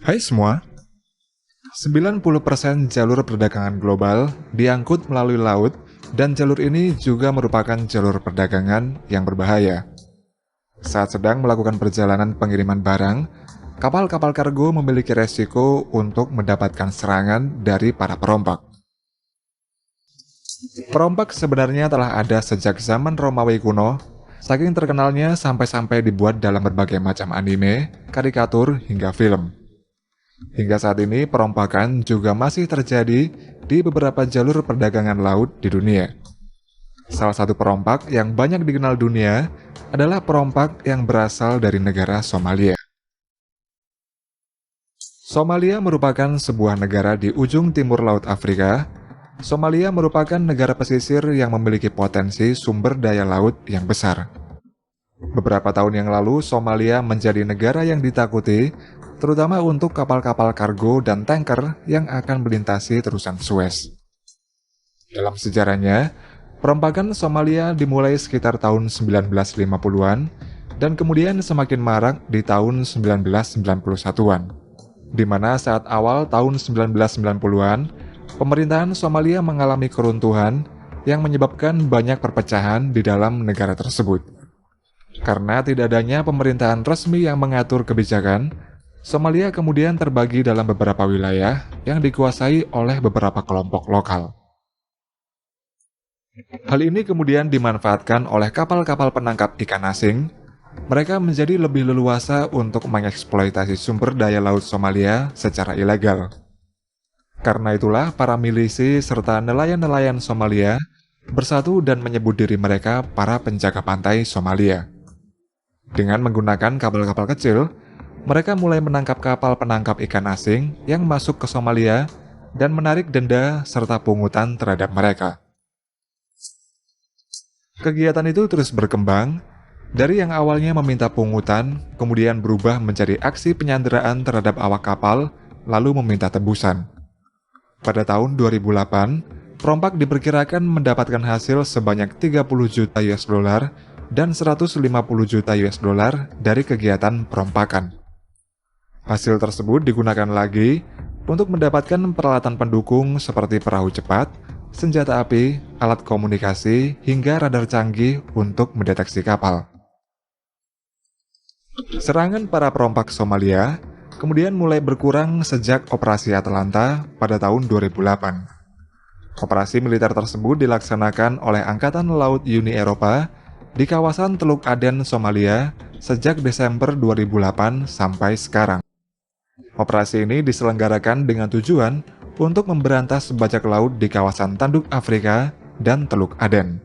Hai semua, 90% jalur perdagangan global diangkut melalui laut dan jalur ini juga merupakan jalur perdagangan yang berbahaya. Saat sedang melakukan perjalanan pengiriman barang, kapal-kapal kargo memiliki resiko untuk mendapatkan serangan dari para perompak. Perompak sebenarnya telah ada sejak zaman Romawi kuno, saking terkenalnya sampai-sampai dibuat dalam berbagai macam anime, karikatur, hingga film. Hingga saat ini, perompakan juga masih terjadi di beberapa jalur perdagangan laut di dunia. Salah satu perompak yang banyak dikenal dunia adalah perompak yang berasal dari negara Somalia. Somalia merupakan sebuah negara di ujung timur Laut Afrika. Somalia merupakan negara pesisir yang memiliki potensi sumber daya laut yang besar. Beberapa tahun yang lalu, Somalia menjadi negara yang ditakuti, terutama untuk kapal-kapal kargo dan tanker yang akan melintasi terusan Suez. Dalam sejarahnya, perompakan Somalia dimulai sekitar tahun 1950-an dan kemudian semakin marak di tahun 1991-an, di mana saat awal tahun 1990-an, pemerintahan Somalia mengalami keruntuhan yang menyebabkan banyak perpecahan di dalam negara tersebut. Karena tidak adanya pemerintahan resmi yang mengatur kebijakan, Somalia kemudian terbagi dalam beberapa wilayah yang dikuasai oleh beberapa kelompok lokal. Hal ini kemudian dimanfaatkan oleh kapal-kapal penangkap ikan asing. Mereka menjadi lebih leluasa untuk mengeksploitasi sumber daya laut Somalia secara ilegal. Karena itulah para milisi serta nelayan-nelayan Somalia bersatu dan menyebut diri mereka para penjaga pantai Somalia. Dengan menggunakan kapal-kapal kecil, mereka mulai menangkap kapal penangkap ikan asing yang masuk ke Somalia dan menarik denda serta pungutan terhadap mereka. Kegiatan itu terus berkembang, dari yang awalnya meminta pungutan, kemudian berubah menjadi aksi penyanderaan terhadap awak kapal, lalu meminta tebusan. Pada tahun 2008, perompak diperkirakan mendapatkan hasil sebanyak 30 juta US dollar dan 150 juta US dollar dari kegiatan perompakan. Hasil tersebut digunakan lagi untuk mendapatkan peralatan pendukung seperti perahu cepat, senjata api, alat komunikasi, hingga radar canggih untuk mendeteksi kapal. Serangan para perompak Somalia kemudian mulai berkurang sejak Operasi Atalanta pada tahun 2008. Operasi militer tersebut dilaksanakan oleh Angkatan Laut Uni Eropa di kawasan Teluk Aden, Somalia, sejak Desember 2008 sampai sekarang. Operasi ini diselenggarakan dengan tujuan untuk memberantas bajak laut di kawasan Tanduk Afrika dan Teluk Aden.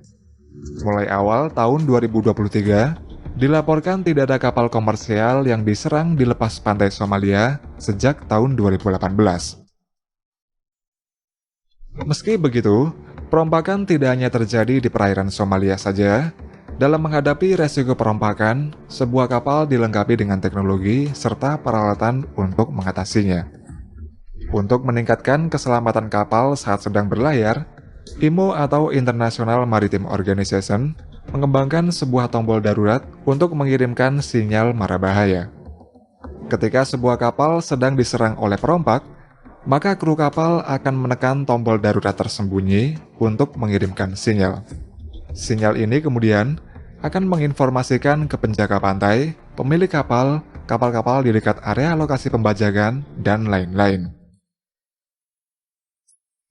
Mulai awal tahun 2023, dilaporkan tidak ada kapal komersial yang diserang di lepas pantai Somalia sejak tahun 2018. Meski begitu, perompakan tidak hanya terjadi di perairan Somalia saja. Dalam menghadapi resiko perompakan, sebuah kapal dilengkapi dengan teknologi serta peralatan untuk mengatasinya. Untuk meningkatkan keselamatan kapal saat sedang berlayar, IMO atau International Maritime Organization mengembangkan sebuah tombol darurat untuk mengirimkan sinyal mara bahaya. Ketika sebuah kapal sedang diserang oleh perompak, maka kru kapal akan menekan tombol darurat tersembunyi untuk mengirimkan sinyal. Sinyal ini kemudian akan menginformasikan ke penjaga pantai, pemilik kapal, kapal-kapal di dekat area lokasi pembajakan, dan lain-lain.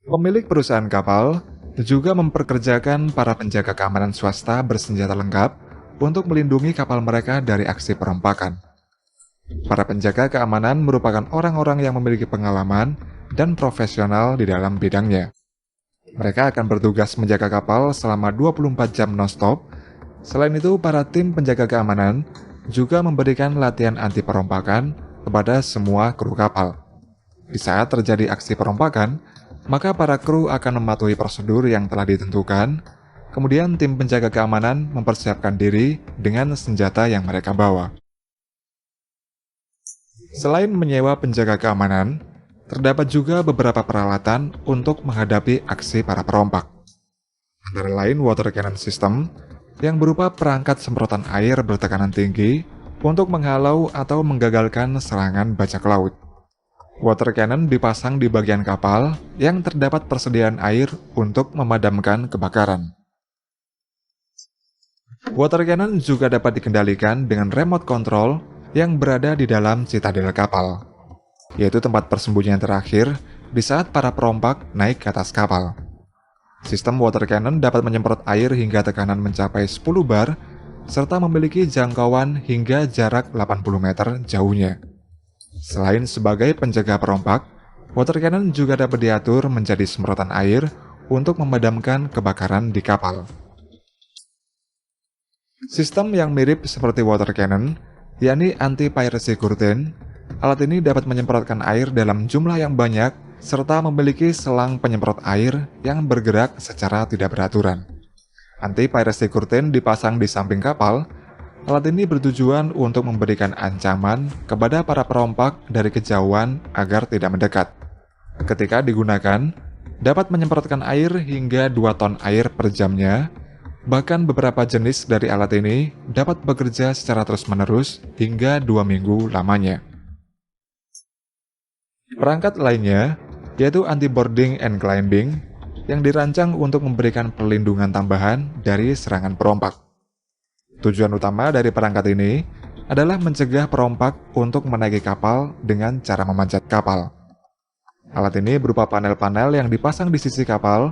Pemilik perusahaan kapal juga memperkerjakan para penjaga keamanan swasta bersenjata lengkap untuk melindungi kapal mereka dari aksi perompakan. Para penjaga keamanan merupakan orang-orang yang memiliki pengalaman dan profesional di dalam bidangnya. Mereka akan bertugas menjaga kapal selama 24 jam non-stop. Selain itu, para tim penjaga keamanan juga memberikan latihan anti perompakan kepada semua kru kapal. Di saat terjadi aksi perompakan, maka para kru akan mematuhi prosedur yang telah ditentukan. Kemudian tim penjaga keamanan mempersiapkan diri dengan senjata yang mereka bawa. Selain menyewa penjaga keamanan, terdapat juga beberapa peralatan untuk menghadapi aksi para perompak. Antara lain water cannon system, yang berupa perangkat semprotan air bertekanan tinggi untuk menghalau atau menggagalkan serangan bajak laut. Water cannon dipasang di bagian kapal yang terdapat persediaan air untuk memadamkan kebakaran. Water cannon juga dapat dikendalikan dengan remote control yang berada di dalam sitadel kapal, yaitu tempat persembunyian terakhir di saat para perompak naik ke atas kapal. Sistem water cannon dapat menyemprot air hingga tekanan mencapai 10 bar, serta memiliki jangkauan hingga jarak 80 meter jauhnya. Selain sebagai penjaga perompak, water cannon juga dapat diatur menjadi semprotan air untuk memadamkan kebakaran di kapal. Sistem yang mirip seperti water cannon, yakni anti-piracy curtain, alat ini dapat menyemprotkan air dalam jumlah yang banyak serta memiliki selang penyemprot air yang bergerak secara tidak beraturan. Anti-piracy curtain dipasang di samping kapal. Alat ini bertujuan untuk memberikan ancaman kepada para perompak dari kejauhan agar tidak mendekat. Ketika digunakan, dapat menyemprotkan air hingga 2 ton air per jamnya. Bahkan beberapa jenis dari alat ini dapat bekerja secara terus-menerus hingga 2 minggu lamanya. Perangkat lainnya, yaitu anti-boarding and climbing, yang dirancang untuk memberikan perlindungan tambahan dari serangan perompak. Tujuan utama dari perangkat ini adalah mencegah perompak untuk menaiki kapal dengan cara memanjat kapal. Alat ini berupa panel-panel yang dipasang di sisi kapal,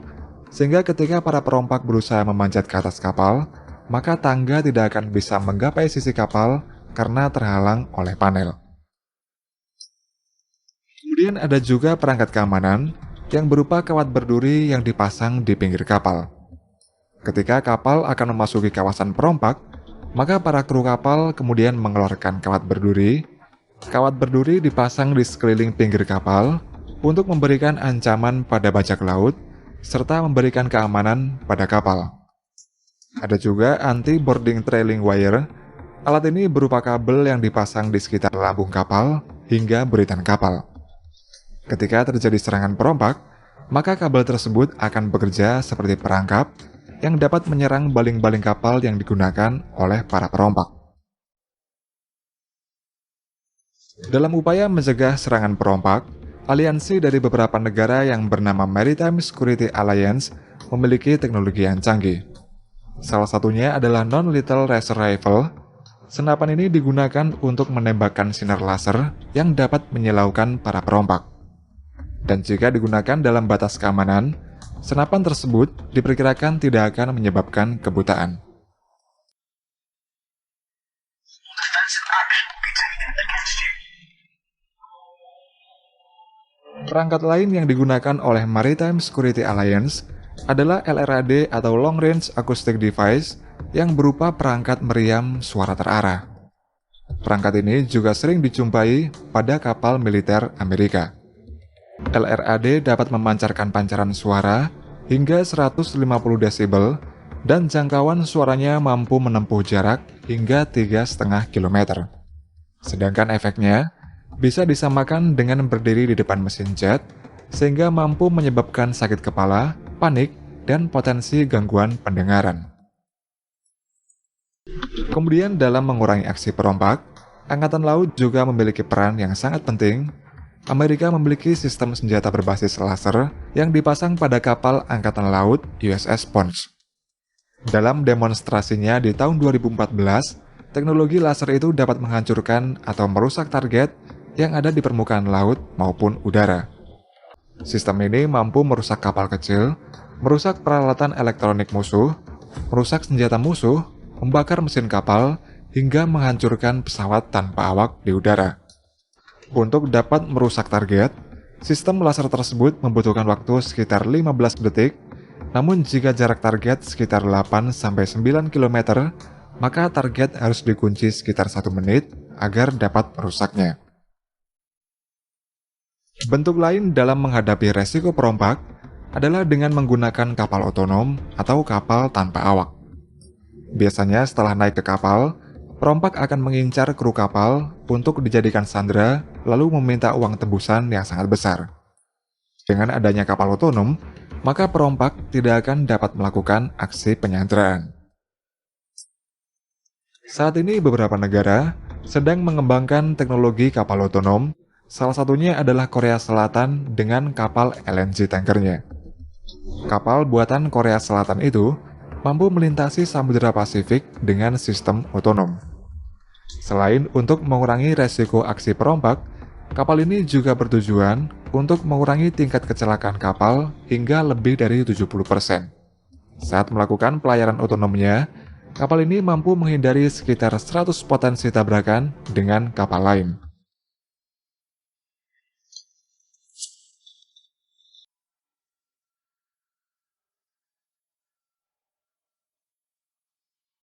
sehingga ketika para perompak berusaha memanjat ke atas kapal, maka tangga tidak akan bisa menggapai sisi kapal karena terhalang oleh panel. Kemudian ada juga perangkat keamanan yang berupa kawat berduri yang dipasang di pinggir kapal. Ketika kapal akan memasuki kawasan perompak, maka para kru kapal kemudian mengeluarkan kawat berduri. Kawat berduri dipasang di sekeliling pinggir kapal untuk memberikan ancaman pada bajak laut, serta memberikan keamanan pada kapal. Ada juga anti-boarding trailing wire. Alat ini berupa kabel yang dipasang di sekitar lambung kapal hingga buritan kapal. Ketika terjadi serangan perompak, maka kabel tersebut akan bekerja seperti perangkap yang dapat menyerang baling-baling kapal yang digunakan oleh para perompak. Dalam upaya mencegah serangan perompak, aliansi dari beberapa negara yang bernama Maritime Security Alliance memiliki teknologi yang canggih. Salah satunya adalah Non-Lethal Laser Rifle. Senapan ini digunakan untuk menembakkan sinar laser yang dapat menyilaukan para perompak. Dan jika digunakan dalam batas keamanan, senapan tersebut diperkirakan tidak akan menyebabkan kebutaan. Perangkat lain yang digunakan oleh Maritime Security Alliance adalah LRAD atau Long Range Acoustic Device yang berupa perangkat meriam suara terarah. Perangkat ini juga sering dijumpai pada kapal militer Amerika. LRAD dapat memancarkan pancaran suara hingga 150 desibel dan jangkauan suaranya mampu menempuh jarak hingga 3,5 km. Sedangkan efeknya bisa disamakan dengan berdiri di depan mesin jet, sehingga mampu menyebabkan sakit kepala, panik, dan potensi gangguan pendengaran. Kemudian dalam mengurangi aksi perompak, Angkatan Laut juga memiliki peran yang sangat penting. Amerika memiliki sistem senjata berbasis laser yang dipasang pada kapal Angkatan Laut USS Ponce. Dalam demonstrasinya di tahun 2014, teknologi laser itu dapat menghancurkan atau merusak target yang ada di permukaan laut maupun udara. Sistem ini mampu merusak kapal kecil, merusak peralatan elektronik musuh, merusak senjata musuh, membakar mesin kapal, hingga menghancurkan pesawat tanpa awak di udara. Untuk dapat merusak target, sistem laser tersebut membutuhkan waktu sekitar 15 detik, namun jika jarak target sekitar 8-9 km, maka target harus dikunci sekitar 1 menit agar dapat merusaknya. Bentuk lain dalam menghadapi resiko perompak adalah dengan menggunakan kapal otonom atau kapal tanpa awak. Biasanya setelah naik ke kapal, perompak akan mengincar kru kapal untuk dijadikan sandera lalu meminta uang tebusan yang sangat besar. Dengan adanya kapal otonom, maka perompak tidak akan dapat melakukan aksi penyanderaan. Saat ini beberapa negara sedang mengembangkan teknologi kapal otonom Salah satunya adalah Korea Selatan dengan kapal LNG tankernya. Kapal buatan Korea Selatan itu mampu melintasi Samudra Pasifik dengan sistem otonom. Selain untuk mengurangi resiko aksi perompak, kapal ini juga bertujuan untuk mengurangi tingkat kecelakaan kapal hingga lebih dari 70%. Saat melakukan pelayaran otonomnya, kapal ini mampu menghindari sekitar 100 potensi tabrakan dengan kapal lain.